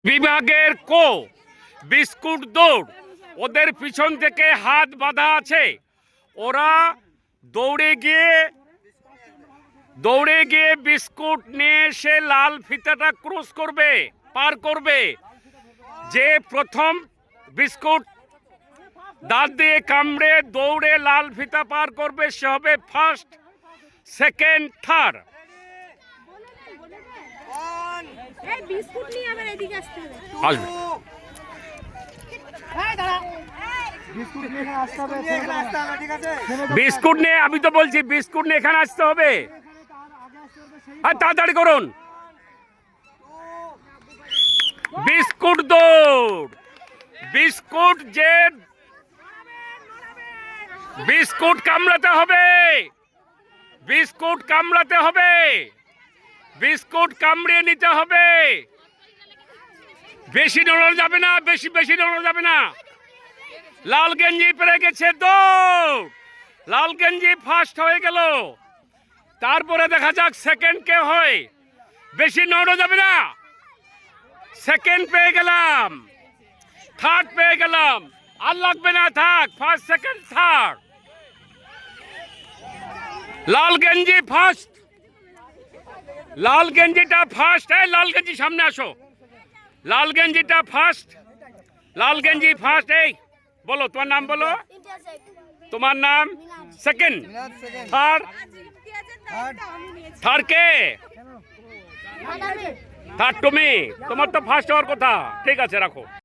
বিভাগের কো বিস্কুট দৌড়, ওদের পিছন থেকে হাত বাঁধা আছে। ওরা দৌড়ে গিয়ে বিস্কুট নিয়ে এসে লাল ফিতাটা ক্রস করবে, পার করবে। যে প্রথম বিস্কুট দাঁত দিয়ে কামড়ে দৌড়ে লাল ফিতা পার করবে সে হবে ফার্স্ট, সেকেন্ড, থার্ড। আসবে বিস্কুট নিয়ে, আমি তো বলছি বিস্কুট নিয়ে এখানে আসতে হবে। তাড়াতাড়ি করুন। বিস্কুট দৌড়, বিস্কুট যে বিস্কুট কামড়াতে হবে, বিস্কুট কামড়াতে হবে, বিস্কুট কামড়িয়ে নিতে হবে। বেশি দৌড়ানো যাবে না, বেশি দৌড়ানো যাবে না। লাল গেঞ্জি পেরে গেছে, দৌড়। লাল গেঞ্জি ফার্স্ট হয়ে গেল। তারপরে দেখা যাক সেকেন্ড কে হয়। বেশি দৌড়ানো যাবে না। সেকেন্ড পেয়ে গেলাম, থার্ড পেয়ে গেলাম, আর লাগবে না, থাক। First, second, third. লাল গেঞ্জি ফার্স্ট, লাল গেঞ্জিটা ফার্স্ট। এই লাল গেঞ্জি সামনে আসো। লাল গেঞ্জিটা ফার্স্ট, লাল গেঞ্জি ফার্স্ট। এই বলো তোমার নাম, বলো তোমার নাম। সেকেন্ড, থার্ড, থার্ড কে? থার্ড তুমি। তোমার তো ফার্স্ট হওয়ার কথা। ঠিক আছে, রাখো।